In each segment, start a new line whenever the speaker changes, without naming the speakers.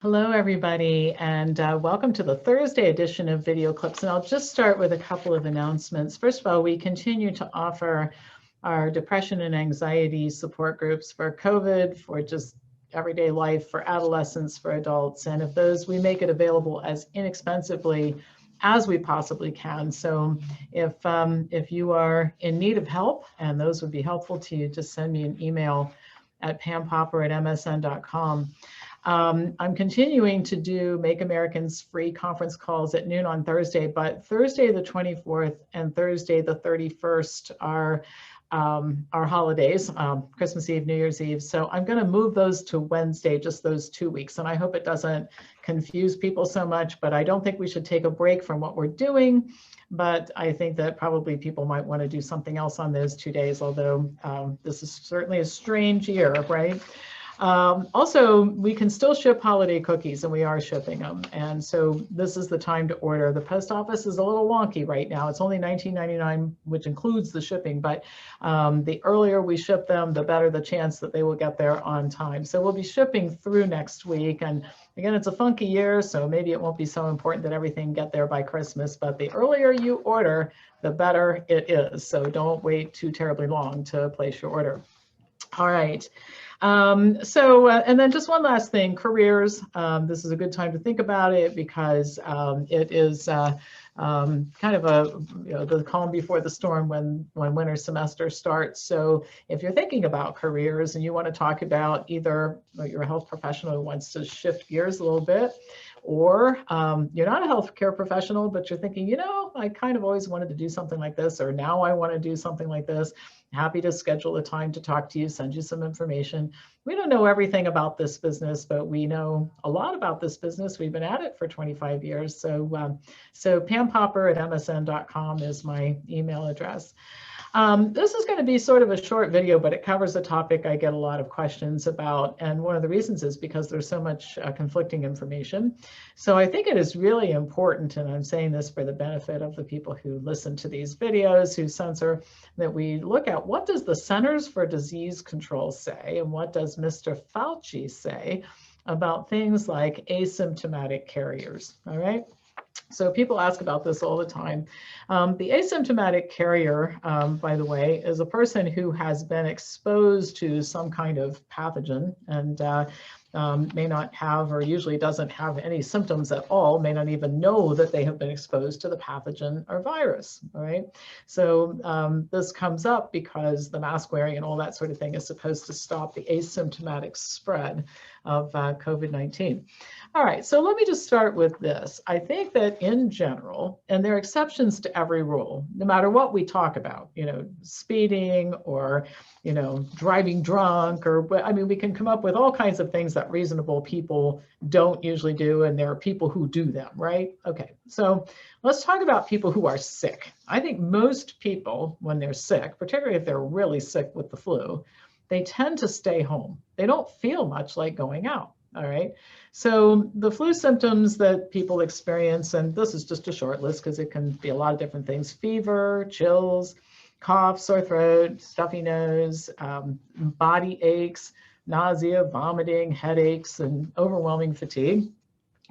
Hello, everybody, and welcome to the Thursday edition of Video Clips. And I'll just start with a couple of announcements. First of all, we continue to offer our depression and anxiety support groups for COVID, for just everyday life, for adolescents, for adults. And of those, we make it available as inexpensively as we possibly can. So if you are in need of help, and those would be helpful to you, just send me an email at pampopper@msn.com. I'm continuing to do Make Americans Free conference calls at noon on Thursday, but Thursday the 24th and Thursday the 31st are holidays, Christmas Eve, New Year's Eve. So I'm going to move those to Wednesday, just those 2 weeks. And I hope it doesn't confuse people so much, but I don't think we should take a break from what we're doing. But I think that probably people might want to do something else on those 2 days, although this is certainly a strange year, right? Also, we can still ship holiday cookies, and we are shipping them. And so this is the time to order. The post office is a little wonky right now. It's only $19.99, which includes the shipping. But the earlier we ship them, the better the chance that they will get there on time. So we'll be shipping through next week. And again, it's a funky year, so maybe it won't be so important that everything get there by Christmas. But the earlier you order, the better it is. So don't wait too terribly long to place your order. All right. And then just one last thing, careers. This is a good time to think about it because it is kind of the calm before the storm when winter semester starts. So if you're thinking about careers and you want to talk about either you're a health professional who wants to shift gears a little bit, or you're not a healthcare professional, but you're thinking, I kind of always wanted to do something like this, or now I want to do something like this. Happy to schedule a time to talk to you, send you some information. We don't know everything about this business, but we know a lot about this business. We've been at it for 25 years. So pampopper@msn.com is my email address. This is going to be sort of a short video, but it covers a topic I get a lot of questions about. And one of the reasons is because there's so much conflicting information. So I think it is really important, and I'm saying this for the benefit of the people who listen to these videos, who censor, that we look at what does the Centers for Disease Control say, and what does Mr. Fauci say about things like asymptomatic carriers, all right? So people ask about this all the time. The asymptomatic carrier, by the way, is a person who has been exposed to some kind of pathogen and may not have, or usually doesn't have any symptoms at all, may not even know that they have been exposed to the pathogen or virus, all right? So this comes up because the mask wearing and all that sort of thing is supposed to stop the asymptomatic spread of COVID-19. All right, so let me just start with this. I think that in general, and there are exceptions to every rule, no matter what we talk about, speeding or, driving drunk, or, I mean, we can come up with all kinds of things that reasonable people don't usually do, and there are people who do them, right? Okay, so let's talk about people who are sick. I think most people, when they're sick, particularly if they're really sick with the flu, they tend to stay home. They don't feel much like going out. All right. So the flu symptoms that people experience, and this is just a short list because it can be a lot of different things: fever, chills, cough, sore throat, stuffy nose, body aches, nausea, vomiting, headaches, and overwhelming fatigue.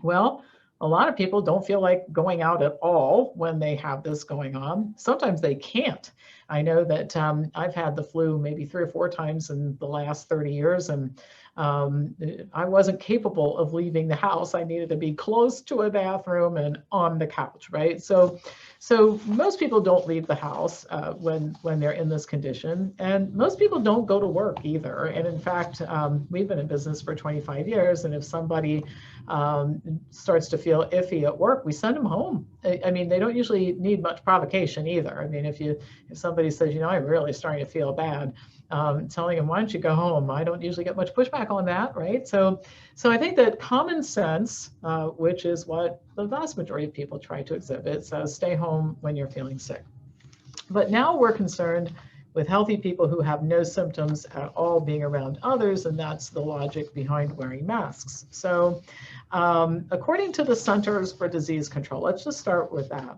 Well, a lot of people don't feel like going out at all when they have this going on. Sometimes they can't. I know that I've had the flu maybe 3 or 4 times in the last 30 years, and I wasn't capable of leaving the house. I needed to be close to a bathroom and on the couch, right? So most people don't leave the house when they're in this condition, and most people don't go to work either. And in fact, we've been in business for 25 years, and if somebody starts to feel iffy at work, we send them home. I mean, they don't usually need much provocation either. I mean, if somebody says, I'm really starting to feel bad, telling them, why don't you go home? I don't usually get much pushback on that, right? So I think that common sense, which is what the vast majority of people try to exhibit, says stay home when you're feeling sick. But now we're concerned with healthy people who have no symptoms at all being around others, and that's the logic behind wearing masks. So according to the Centers for Disease Control, let's just start with that.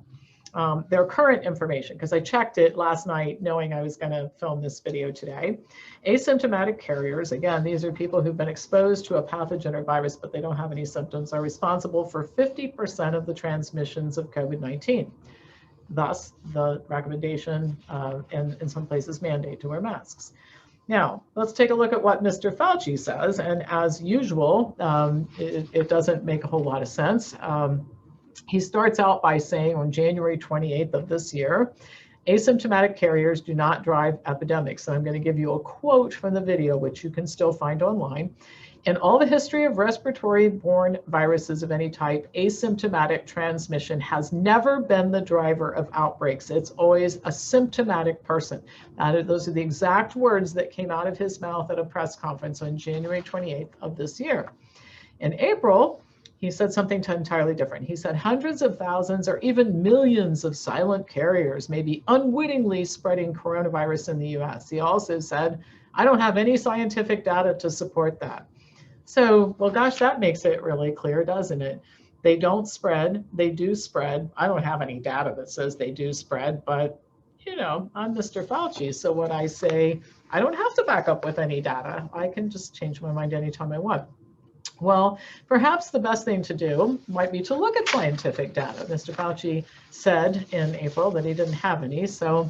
their current information, because I checked it last night knowing I was going to film this video today. Asymptomatic carriers, again, these are people who've been exposed to a pathogen or virus, but they don't have any symptoms, are responsible for 50% of the transmissions of COVID-19. Thus, the recommendation and in some places mandate to wear masks. Now, let's take a look at what Mr. Fauci says. And as usual, it doesn't make a whole lot of sense. He starts out by saying on January 28th of this year, asymptomatic carriers do not drive epidemics. And I'm going to give you a quote from the video, which you can still find online. In all the history of respiratory-borne viruses of any type, asymptomatic transmission has never been the driver of outbreaks. It's always a symptomatic person. Those are the exact words that came out of his mouth at a press conference on January 28th of this year. In April, he said something entirely different. He said hundreds of thousands or even millions of silent carriers may be unwittingly spreading coronavirus in the US. He also said, I don't have any scientific data to support that. So, well, gosh, that makes it really clear, doesn't it? They don't spread, they do spread. I don't have any data that says they do spread, but you know, I'm Mr. Fauci. So when I say I don't have to back up with any data, I can just change my mind anytime I want. Well, perhaps the best thing to do might be to look at scientific data. Mr. Fauci said in April that he didn't have any, so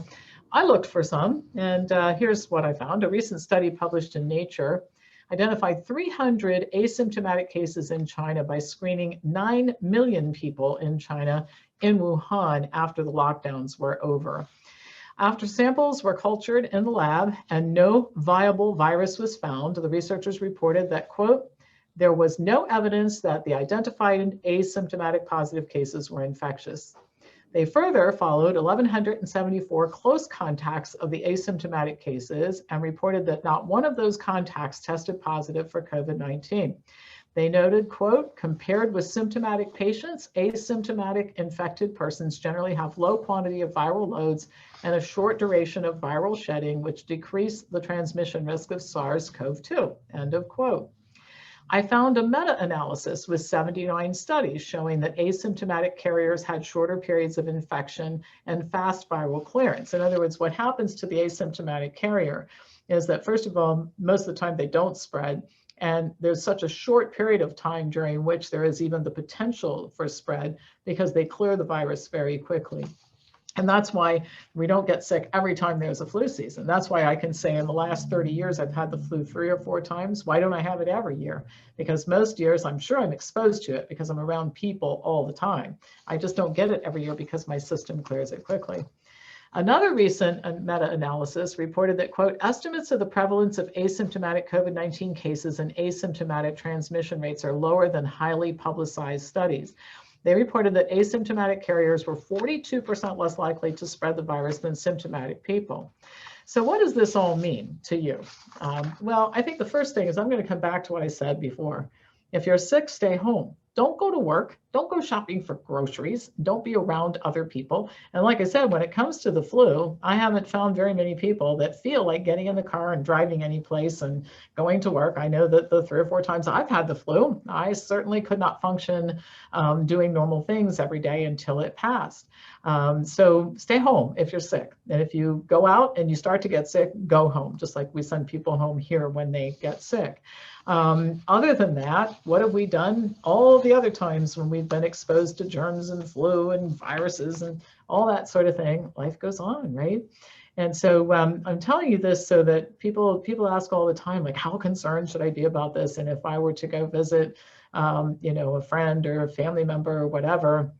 I looked for some, and here's what I found. A recent study published in Nature identified 300 asymptomatic cases in China by screening 9 million people in China in Wuhan after the lockdowns were over. After samples were cultured in the lab and no viable virus was found, the researchers reported that, quote, there was no evidence that the identified asymptomatic positive cases were infectious. They further followed 1,174 close contacts of the asymptomatic cases and reported that not one of those contacts tested positive for COVID-19. They noted, quote, compared with symptomatic patients, asymptomatic infected persons generally have low quantity of viral loads and a short duration of viral shedding, which decrease the transmission risk of SARS-CoV-2, end of quote. I found a meta-analysis with 79 studies showing that asymptomatic carriers had shorter periods of infection and fast viral clearance. In other words, what happens to the asymptomatic carrier is that, first of all, most of the time they don't spread, and there's such a short period of time during which there is even the potential for spread because they clear the virus very quickly. And that's why we don't get sick every time there's a flu season. That's why I can say in the last 30 years, I've had the flu 3 or 4 times. Why don't I have it every year? Because most years, I'm sure I'm exposed to it because I'm around people all the time. I just don't get it every year because my system clears it quickly. Another recent meta-analysis reported that, quote, estimates of the prevalence of asymptomatic COVID-19 cases and asymptomatic transmission rates are lower than highly publicized studies. They reported that asymptomatic carriers were 42% less likely to spread the virus than symptomatic people. So what does this all mean to you? Well, I think the first thing is I'm going to come back to what I said before. If you're sick, stay home. Don't go to work. Don't go shopping for groceries. Don't be around other people. And like I said, when it comes to the flu, I haven't found very many people that feel like getting in the car and driving any place and going to work. I know that the 3 or 4 times I've had the flu, I certainly could not function doing normal things every day until it passed. So stay home if you're sick. And if you go out and you start to get sick, go home, just like we send people home here when they get sick. Other than that, what have we done all the other times when we've been exposed to germs and flu and viruses and all that sort of thing? Life goes on, right? And so I'm telling you this so that people ask all the time, like, how concerned should I be about this? And if I were to go visit, you know, a friend or a family member or whatever,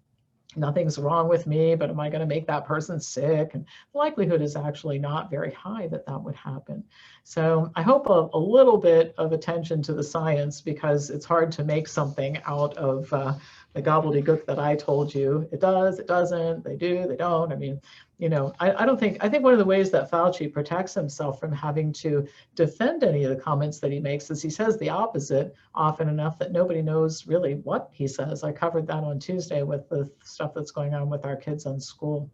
nothing's wrong with me, but am I going to make that person sick? And the likelihood is actually not very high that that would happen. So I hope a little bit of attention to the science, because it's hard to make something out of the gobbledygook that I told you. It does, it doesn't, they do, they don't. I mean, you know, I think one of the ways that Fauci protects himself from having to defend any of the comments that he makes is he says the opposite often enough that nobody knows really what he says. I covered that on Tuesday with the stuff that's going on with our kids in school.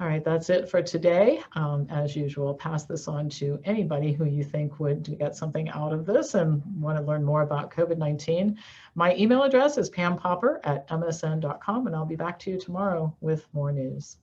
All right, that's it for today. As usual, pass this on to anybody who you think would get something out of this and want to learn more about COVID-19. My email address is pampopper@msn.com, and I'll be back to you tomorrow with more news.